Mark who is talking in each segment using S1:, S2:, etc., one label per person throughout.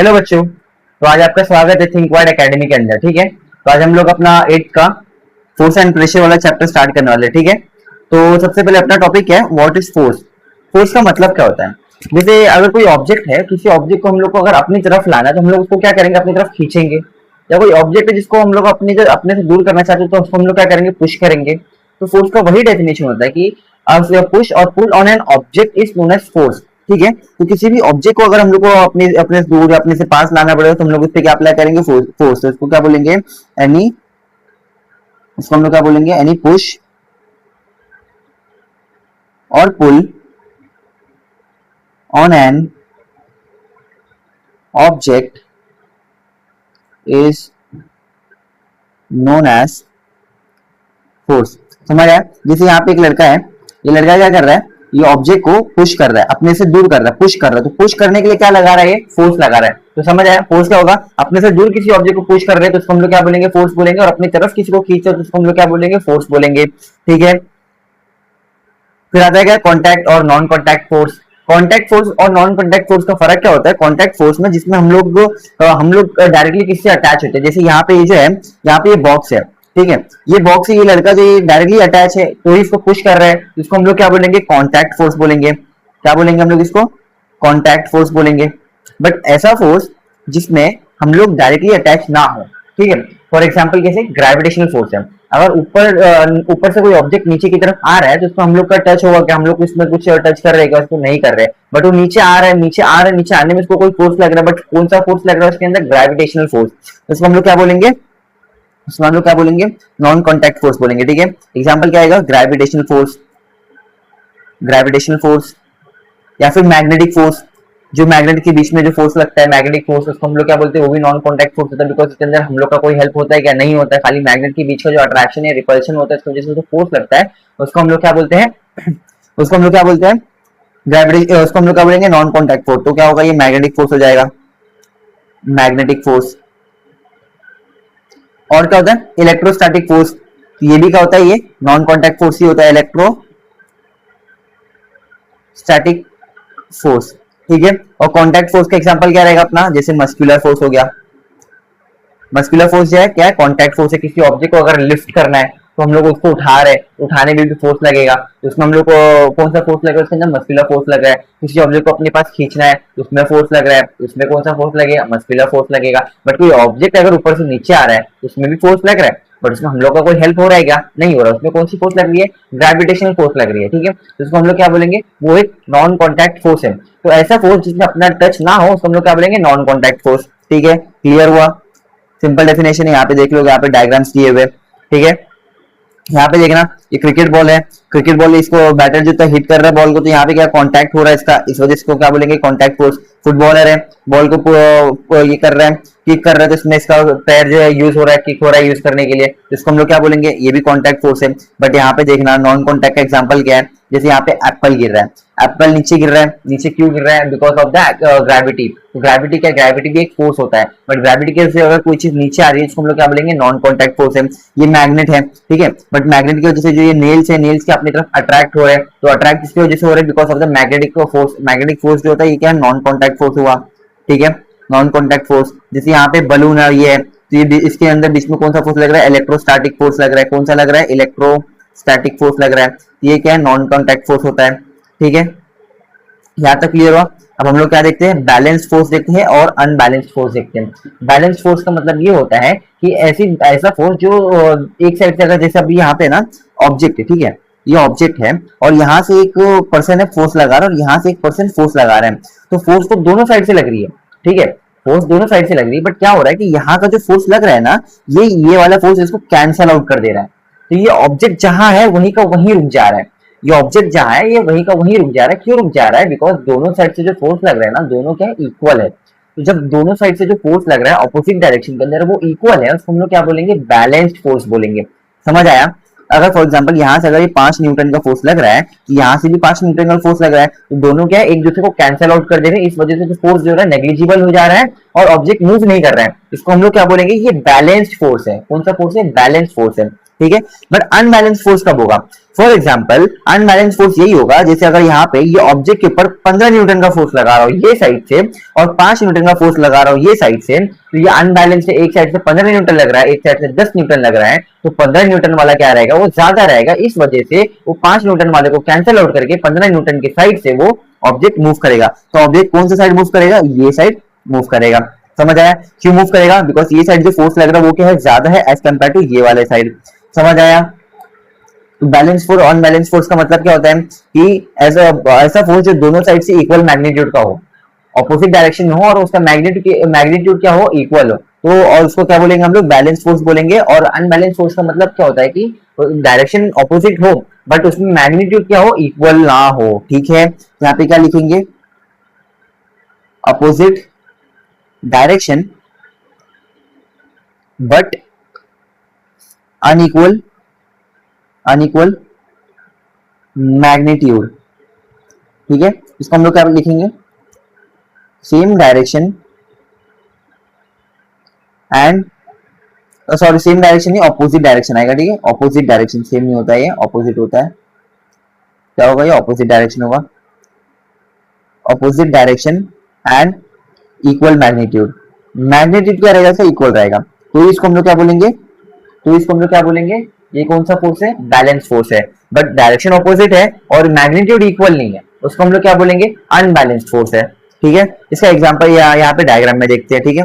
S1: Hello बच्चों। तो आज आपका स्वागत है थिंक वाइड एकेडमी के अंदर। ठीक है, तो आज हम लोग अपना 8 का फोर्स एंड प्रेशर वाला चैप्टर स्टार्ट करने वाले हैं। ठीक है, तो सबसे पहले अपना टॉपिक है व्हाट इज फोर्स। फोर्स का मतलब क्या होता है? जैसे अगर कोई ऑब्जेक्ट है, किसी ऑब्जेक्ट को हम लोग को अगर अपनी तरफ लाना है तो हम लोग उसको क्या करेंगे, अपनी तरफ खींचेंगे। या कोई ऑब्जेक्ट है जिसको हम लोग अपने से दूर करना चाहते हैं तो उसको हम लोग क्या करेंगे, पुश करेंगे। तो फोर्स का वही डेफिनेशन होता है कि push or pull on an object is known as force. ठीक है, तो किसी भी ऑब्जेक्ट को अगर हम लोग को अपने अपने से दूर या अपने से पास लाना पड़ेगा तो हम लोग उस पर क्या अप्लाई करेंगे, फोर्स। तो इसको क्या बोलेंगे, एनी, इसको हम लोग क्या बोलेंगे, any push or pull on an object is known as force. समझ आया? जैसे यहाँ पे एक लड़का है, ये लड़का क्या कर रहा है, ये ऑब्जेक्ट को पुश कर रहा है, अपने से दूर कर रहा है, पुश कर रहा है। तो पुश करने के लिए क्या लगा रहा है, ये फोर्स लगा रहा है। तो समझ आया फोर्स क्या होगा? अपने से दूर किसी ऑब्जेक्ट को पुश कर रहे हैं तो उसको हम लोग क्या बोलेंगे, फोर्स बोलेंगे। और अपनी तरफ किसी को खींच रहे तो उसको हम लोग क्या बोलेंगे, फोर्स बोलेंगे। ठीक है, फिर आता है क्या, कॉन्टैक्ट और non contact force. Contact force और नॉन कॉन्टैक्ट फोर्स का फर्क क्या होता है? कॉन्टैक्ट फोर्स में जिसमें हम लोग डायरेक्टली किससे अटैच होते हैं। जैसे यहाँ पे ये जो है, यहाँ पे ये बॉक्स है, ठीक है, ये बॉक्स है, ये लड़का जो डायरेक्टली अटैच है तो इसको पुश कर रहा है, इसको हम लोग क्या बोलेंगे, कॉन्टैक्ट फोर्स बोलेंगे। क्या बोलेंगे हम लोग इसको, कॉन्टैक्ट फोर्स बोलेंगे। बट ऐसा फोर्स जिसमें हम लोग डायरेक्टली अटैच ना हो। ठीक है, फॉर एग्जाम्पल कैसे, ग्रेविटेशनल फोर्स है। अगर ऊपर से कोई ऑब्जेक्ट नीचे की तरफ आ रहा है तो उसको हम लोग का टच होगा क्या, हम लोग इसमें कुछ टच कर रहे हैं क्या, उसको नहीं कर रहे, बट वो नीचे आ रहा है, नीचे आ रहा है, नीचे आने में उसको कोई फोर्स लग रहा है, बट कौन सा फोर्स लग रहा है उसके अंदर, ग्रेविटेशनल फोर्स। तो उसको हम लोग क्या बोलेंगे, उसको हम लोग क्या बोलेंगे, नॉन कॉन्टैक्ट फोर्स बोलेंगे। ठीक है, एग्जाम्पल क्या आएगा, ग्रेविटेशनल फोर्स, ग्रेविटेशनल फोर्स। या फिर मैग्नेटिक फोर्स, जो मैग्नेट के बीच में जो फोर्स लगता है, मैग्नेटिक फोर्स, उसको हम लोग क्या बोलते हैं, वो भी नॉन कॉन्टैक्ट फोर्स होता है। बिकॉज इसके अंदर हम लोग का कोई हेल्प होता है क्या, नहीं होता है, खाली मैग्नेट के बीच का जो अट्रैक्शन या रिपल्शन होता है इसकी वजह से जो फोर्स लगता है उसको हम लोग क्या बोलते हैं, उसको हम लोग क्या बोलते हैं, ग्रेविटी, उसको हम लोग क्या बोलेंगे, नॉन कॉन्टैक्ट फोर्स। तो क्या होगा, ये मैग्नेटिक फोर्स हो जाएगा, मैग्नेटिक फोर्स। और क्या होता है, इलेक्ट्रोस्टैटिक फोर्स। ये भी क्या होता है, ये नॉन कॉन्टैक्ट फोर्स ही होता है, इलेक्ट्रोस्टैटिक फोर्स। ठीक है, और कॉन्टैक्ट फोर्स का एग्जांपल क्या रहेगा अपना, जैसे मस्कुलर फोर्स हो गया। मस्कुलर फोर्स जो है क्या है, कॉन्टैक्ट फोर्स है। किसी ऑब्जेक्ट को अगर लिफ्ट करना है तो हम लोग उसको उठा रहे हैं, उठाने में भी फोर्स लगेगा, तो उसमें हम लोग को कौन सा फोर्स लग रहा है, उसके अंदर मस्कुलर फोर्स लग रहा है। किसी ऑब्जेक्ट को अपने पास खींचना है तो उसमें फोर्स लग रहा है, उसमें कौन सा फोर्स लगेगा, मस्कुलर फोर्स लगेगा। बट कोई ऑब्जेक्ट अगर ऊपर से नीचे आ रहा है तो उसमें भी फोर्स लग रहा है, बट उसमें हम लोग का कोई हेल्प हो रहा है क्या, नहीं हो रहा। उसमें कौन सी फोर्स लग रही है, ग्रेविटेशनल फोर्स लग रही है। ठीक है, तो उसको हम लोग क्या बोलेंगे, वो एक नॉन कॉन्टैक्ट फोर्स है। तो ऐसा फोर्स जिसमें अपना टच ना हो उसको हम लोग क्या बोलेंगे, नॉन कॉन्टैक्ट फोर्स। ठीक है, क्लियर हुआ? सिंपल डेफिनेशन है, यहाँ पे देख लोगे, यहाँ पे डायग्राम्स दिए हुए। ठीक है, यहाँ पे देखना, ये क्रिकेट बॉल है, क्रिकेट बॉल, इसको बैटर जो हिट कर रहा है बॉल को, तो यहाँ पे क्या कॉन्टैक्ट हो रहा है इसका, इस वजह से इसको क्या बोलेंगे, कॉन्टैक्ट फोर्स। फुटबॉलर है, बॉल को ये कर रहा है, किक कर रहा है, तो इसमें इसका पैर जो है यूज हो रहा है, किक हो रहा है यूज करने के लिए, तो इसको हम लोग क्या बोलेंगे, ये भी कॉन्टैक्ट फोर्स है। बट यहाँ पे देखना नॉन कॉन्टैक्ट का एग्जाम्पल क्या है, जैसे यहाँ पे एप्पल गिर रहा है, एप्पल नीचे गिर रहा है, नीचे क्यों गिर रहा है, because of the gravity. Gravity क्या, ग्रेविटी भी एक फोर्स होता है, बट ग्रेविटी के से अगर कोई चीज नीचे आ रही है इसको हम लोग क्या बोलेंगे, नॉन कॉन्टैक्ट फोर्स है। ये मैग्नेट है, ठीक है, बट मैग्नेट की वजह से जो ये नेल्स है, नेल्स के अपनी तरफ अट्रैक्ट हो रहे हैं, तो अट्रैक्ट किसकी वजह से हो रहे हैं, because of the magnetic force. Magnetic force जो होता है ये क्या है, नॉन कॉन्टैक्ट फोर्स हुआ। ठीक है, नॉन कॉन्टैक्ट फोर्स। जैसे यहाँ पे बलून है, ये है, तो ये इसके अंदर बीच में कौन सा फोर्स लग रहा है, इलेक्ट्रोस्टैटिक फोर्स लग रहा है। कौन सा लग रहा है, इलेक्ट्रोस्टैटिक फोर्स लग रहा है। ये क्या है, नॉन कॉन्टैक्ट फोर्स होता है। ठीक है, यहाँ तक क्लियर हुआ? अब हम लोग क्या देखते हैं, बैलेंस फोर्स देखते हैं और अनबैलेंस्ड फोर्स देखते हैं। बैलेंस फोर्स का मतलब ये होता है कि ऐसा फोर्स जो एक साइड से, अगर जैसे अभी यहाँ पे ना ऑब्जेक्ट है, ठीक है, ये ऑब्जेक्ट है और यहाँ से एक पर्सन है फोर्स लगा रहा है और यहाँ से एक पर्सन फोर्स लगा रहा है, तो फोर्स तो दोनों साइड से लग रही है। ठीक है, फोर्स दोनों साइड से लग रही है, बट क्या हो रहा है कि यहाँ का जो फोर्स लग रहा है ना, ये वाला फोर्स इसको कैंसल आउट कर दे रहा है। तो ये ऑब्जेक्ट जहां है वहीं का वहीं रुक जा रहा है, ये ऑब्जेक्ट जहां है ये वहीं का वहीं रुक जा रहा है। क्यों रुक जा रहा है, बिकॉज दोनों साइड से जो फोर्स लग रहा है ना, दोनों क्या है, इक्वल है। तो जब दोनों साइड से जो फोर्स लग रहा है ऑपोजिट डायरेक्शन के अंदर वो इक्वल है, उसको हम लोग क्या बोलेंगे, बैलेंस्ड फोर्स बोलेंगे। समझ आया? अगर फॉर एग्जांपल यहाँ से अगर ये 5 न्यूटन का फोर्स लग रहा है, यहाँ से भी 5 न्यूटन का फोर्स लग रहा है, तो दोनों क्या है, एक दूसरे को कैंसिल आउट कर दे रहे हैं, इस वजह से जो फोर्स जो है नेग्लिजिबल हो जा रहा है और ऑब्जेक्ट मूव नहीं कर रहा है। इसको हम लोग क्या बोलेंगे, ये बैलेंस्ड फोर्स है। कौन सा फोर्स है, बैलेंस्ड फोर्स है। ठीक है। बट अनबैलेंस फोर्स कब होगा? फॉर एग्जाम्पल अनबैलेंस फोर्स यही होगा जैसे अगर यहाँ पे ये ऑब्जेक्ट के ऊपर 15 न्यूटन का फोर्स लगा रहा हूँ ये साइड से और 5 न्यूटन का फोर्स लगा रहा हूँ ये साइड से, तो ये अनबैलेंस है, एक साइड से 15 न्यूटन लग रहा है, एक साइड से 10 न्यूटन लग रहा है, तो 15 न्यूटन वाला क्या रहेगा, वो ज्यादा रहेगा, इस वजह से वो 5 न्यूटन वाले को कैंसिल आउट करके 15 न्यूटन की साइड से वो ऑब्जेक्ट मूव करेगा। तो ऑब्जेक्ट कौन सा साइड मूव करेगा? ये साइड मूव करेगा। समझ आया? क्यों मूव करेगा? बिकॉज ये साइड जो फोर्स लग रहा है वो क्या है, ज्यादा है एज कम्पेयर टू ये वाले साइड। समझ आया? बैलेंस फोर्स और अनबैलेंस फोर्स का मतलब क्या होता है कि ऐसा फोर्स जो दोनों साइड से इक्वल मैग्नीट्यूड का हो, ऑपोजिट डायरेक्शन में हो और उसका मैग्नीट्यूड क्या हो, इक्वल हो, तो और उसको क्या बोलेंगे हम लोग? बैलेंस फोर्स बोलेंगे। और अनबैलेंस फोर्स का मतलब क्या होता है कि डायरेक्शन ऑपोजिट हो बट उसमें मैग्नीट्यूड क्या हो, इक्वल ना हो। ठीक है, यहाँ पे क्या लिखेंगे? Opposite direction but unequal magnitude. ठीक है, इसको हम लोग क्या लिखेंगे? Same direction and sorry same direction नहीं, ऑपोजिट डायरेक्शन आएगा। ठीक है, ऑपोजिट डायरेक्शन, सेम नहीं होता है, ये ऑपोजिट होता है। क्या होगा? ये ऑपोजिट डायरेक्शन होगा, opposite direction and equal magnitude. Magnitude क्या रहेगा? इक्वल रहेगा, तो इसको हम लोग क्या बोलेंगे? ये कौन सा फोर्स है? बैलेंस फोर्स है। बट डायरेक्शन ऑपोजिट है और मैग्नीट्यूड इक्वल नहीं है, उसको हम लोग क्या बोलेंगे? अनबैलेंस्ड फोर्स है। ठीक है, इसका एग्जांपल यहाँ पे डायग्राम में देखते हैं। ठीक है,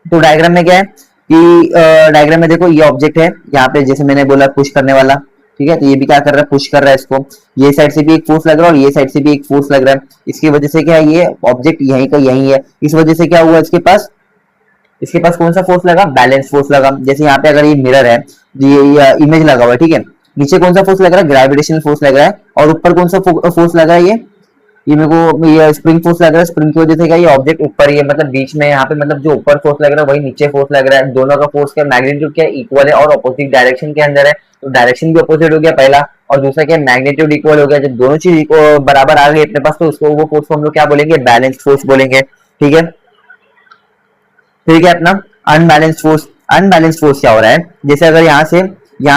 S1: तो डायग्राम में क्या है कि डायग्राम में देखो ये ऑब्जेक्ट है, यहाँ पे जैसे मैंने बोला पुश करने वाला। ठीक है, तो ये भी क्या कर रहा है? पुश कर रहा है इसको। ये साइड से भी एक फोर्स लग रहा है और ये साइड से भी एक फोर्स लग रहा है। इसकी वजह से क्या है, ये ऑब्जेक्ट यहीं का यहीं है, इस वजह से क्या हुआ, इसके पास कौन सा फोर्स लगा? बैलेंस फोर्स लगा। जैसे यहाँ पे अगर ये मिरर है, ये इमेज लगा हुआ है, ठीक है, नीचे कौन सा फोर्स लग रहा है? ग्रेविटेशनल फोर्स लग रहा है। और ऊपर कौन सा फोर्स लग रहा है? ये मेरे को ये स्प्रिंग फोर्स लग रहा है। स्प्रिंग की वजह से क्या ये ऑब्जेक्ट ऊपर ही है, मतलब बीच में, यहाँ पे मतलब जो ऊपर फोर्स लग रहा है वही नीचे फोर्स लग रहा है। दोनों का फोर्स का मैग्नीट्यूड क्या इक्वल है और अपोजिट डायरेक्शन के अंदर है, तो डायरेक्शन भी अपोजिट हो गया पहला, और दूसरा क्या मैग्नीट्यूड इक्वल हो गया। जब दोनों चीज बराबर आ गई अपने पास तो उसको वो फोर्स को हम लोग क्या बोलेंगे? बैलेंस्ड फोर्स बोलेंगे। ठीक है, फिर क्या अपना अनबैलेंस्ड फोर्स। अनबैलेंस्ड फोर्स क्या हो रहा है? जैसे अगर यहाँ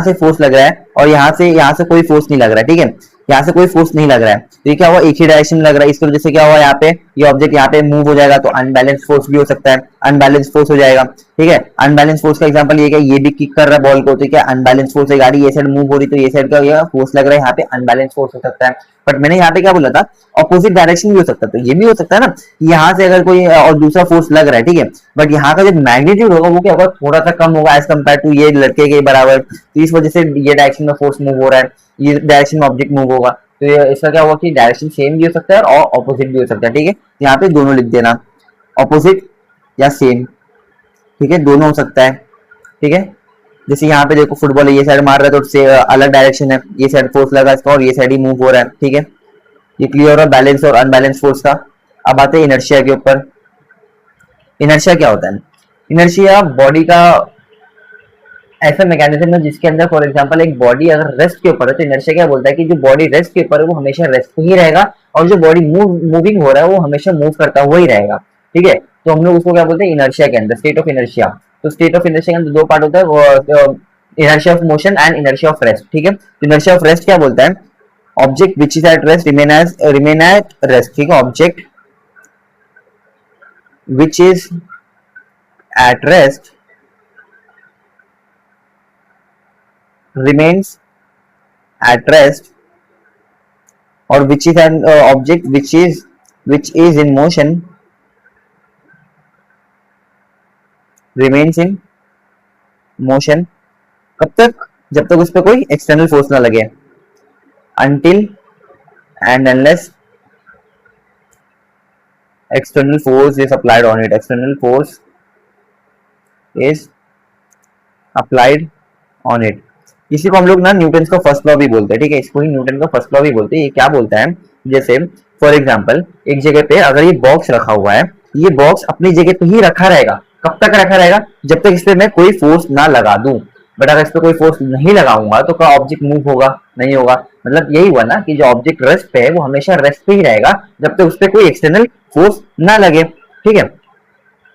S1: से फोर्स लग रहा है और यहाँ से कोई फोर्स नहीं लग रहा है। ठीक है, यहाँ से कोई फोर्स नहीं लग रहा है, तो ये क्या हुआ? एक ही डायरेक्शन में लग रहा है, इसकी वजह से क्या हुआ? यहाँ पे ये ऑब्जेक्ट यहाँ पे मूव हो जाएगा, तो अनबैलेंस फोर्स भी हो सकता है, अनबैलेंस फोर्स हो जाएगा। ठीक है, अनबैलेंस फोर्स का एग्जांपल ये क्या? ये भी किक कर रहा है बॉल को, तो क्या अनबैलेंस फोर्स है, गाड़ी ये साइड मूव हो रही तो ये साइड का फोर्स लग रहा है, यहाँ पे अनबैलेंस फोर्स हो सकता है। बट मैंने यहाँ पे क्या बोला था? ऑपोजिट डायरेक्शन भी हो सकता है, तो ये भी हो सकता है ना, यहाँ से अगर कोई और दूसरा फोर्स लग रहा है, ठीक है, बट यहाँ का जो मैग्नीट्यूड होगा वो क्या होगा? थोड़ा सा कम होगा एज कम्पेयर टू ये लड़के के बराबर, तो इस वजह से ये डायरेक्शन में फोर्स मूव हो रहा है, ये डायरेक्शन में ऑब्जेक्ट मूव होगा, तो इसका क्या हुआ कि डायरेक्शन सेम भी हो सकता है और ऑपोजिट भी हो सकता है। ठीक है, यहाँ पे दोनों लिख देना, ऑपोजिट या सेम। ठीक है, दोनों हो सकता है। ठीक है, जैसे यहाँ पे देखो फुटबॉल ये साइड मार रहा है तो से अलग डायरेक्शन है, ये साइड फोर्स लगा इसका और ये साइड ही मूव हो रहा है। ठीक है, ये क्लियर है बैलेंस और अनबैलेंस फोर्स का। अब आते हैं इनर्शिया के ऊपर। इनर्शिया क्या होता है? इनर्शिया बॉडी का ऐसा मैकेनिज्म है जिसके अंदर फॉर एग्जांपल एक बॉडी अगर रेस्ट के ऊपर है तो इनर्शिया क्या बोलता है कि जो बॉडी रेस्ट के ऊपर है वो हमेशा रेस्ट पे ही रहेगा, और जो बॉडी मूविंग हो रहा है वो हमेशा मूव करता हुआ ही रहेगा। ठीक है, तो हम लोग उसको क्या बोलते हैं? इनर्शिया के अंदर, स्टेट ऑफ इनर्शिया। तो स्टेट ऑफ इनर्शिया के अंदर दो पार्ट होता है, inertia of motion and inertia of rest. ठीक है, तो इनर्शिया ऑफ रेस्ट क्या बोलता है? Object which is at rest remain at rest. ठीक है, object which is at rest remains at rest, or which is an object which is in motion remains in motion। कब तक? जब तक उस पर कोई एक्सटर्नल फोर्स ना लगे, until and unless external force is applied on it। external force is applied on it। इसी को हम लोग ना न्यूटन का फर्स्ट लॉ भी बोलते हैं। ठीक है, इसको ही न्यूटन का फर्स्ट लॉ भी बोलते हैं। ये क्या बोलता है? जैसे फॉर एग्जांपल एक जगह पे अगर ये बॉक्स रखा हुआ है, ये बॉक्स अपनी जगह पे ही रखा रहेगा। कब तक रखा रहेगा? जब तक इस पे मैं कोई फोर्स ना लगा दूं। बट अगर इस पे कोई फोर्स नहीं लगाऊंगा तो क्या ऑब्जेक्ट मूव होगा? नहीं होगा। मतलब यही हुआ ना कि जो ऑब्जेक्ट रेस्ट पे है वो हमेशा रेस्ट पे ही रहेगा जब तक उस पर कोई एक्सटर्नल फोर्स ना लगे। ठीक है,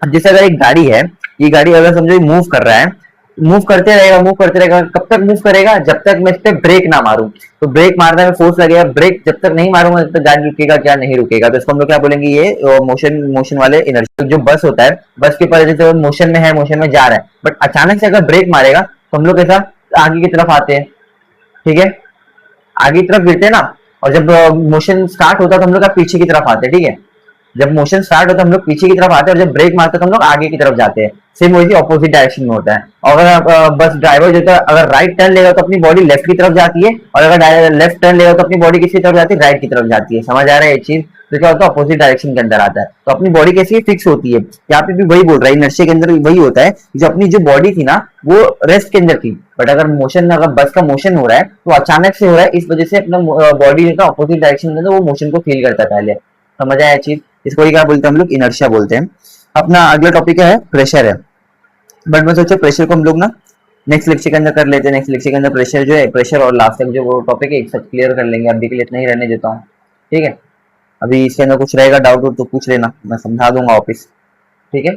S1: अब जैसे अगर एक गाड़ी है, ये गाड़ी अगर समझो मूव कर रहा है मूव करते रहेगा, मूव करते रहेगा। कब तक मूव करेगा? जब तक मैं इस पे ब्रेक ना मारूं। तो ब्रेक मारने में फोर्स लगेगा, ब्रेक जब तक नहीं मारूंगा तब तक गाड़ी रुकेगा क्या? नहीं रुकेगा। तो इसको हम लोग क्या बोलेंगे? ये मोशन मोशन वाले इनर्शिया। जो बस होता है, बस के ऊपर जैसे मोशन में है, मोशन में जा रहा है, बट अचानक से अगर ब्रेक मारेगा तो हम लोग ऐसा आगे की तरफ आते हैं, ठीक है, आगे की तरफ गिरते हैं ना। और जब मोशन स्टार्ट होता है तो हम लोग पीछे की तरफ आते हैं, ठीक है। जब मोशन स्टार्ट होता है हम लोग पीछे की तरफ आते हैं, और जब ब्रेक मारते हैं तो हम लोग आगे की तरफ जाते हैं। सेम वही ऑपोजिट डायरेक्शन में होता है। और अगर बस ड्राइवर जो है अगर राइट टर्न लेगा तो अपनी बॉडी लेफ्ट की तरफ जाती है, और अगर लेफ्ट टर्न लेगा तो अपनी बॉडी किसकी तरफ जाती है? राइट की तरफ जाती है। समझ आ रहा है ये चीज? तो क्या होता है? अपोजिट डायरेक्शन के अंदर आता है। तो अपनी बॉडी कैसी फिक्स होती है। यहाँ पे भी वही बोल रहा है, इनर्शिया के अंदर वही होता है। जो अपनी जो बॉडी थी ना वो रेस्ट के अंदर थी, बट अगर मोशन, अगर बस का मोशन हो रहा है तो अचानक से हो रहा है, इस वजह से अपना बॉडी जो था अपोजिट डायरेक्शन में वो मोशन को फील करता है पहले। समझ आया चीज? इसको ही क्या बोलते हैं हम लोग? इनर्शिया बोलते हैं। अपना अगला टॉपिक है प्रेशर है। बट मैं सोचा प्रेशर को हम लोग ना नेक्स्ट लेक्चर के अंदर कर लेते हैं। नेक्स्ट लेक्चर के अंदर प्रेशर जो है, प्रेशर और लास्ट तक जो वो टॉपिक है एक साथ क्लियर कर लेंगे। अभी के लिए इतना ही रहने देता हूँ, ठीक है। अभी इसके अंदर कुछ रहेगा डाउट तो पूछ लेना, मैं समझा दूंगा वापिस, ठीक है।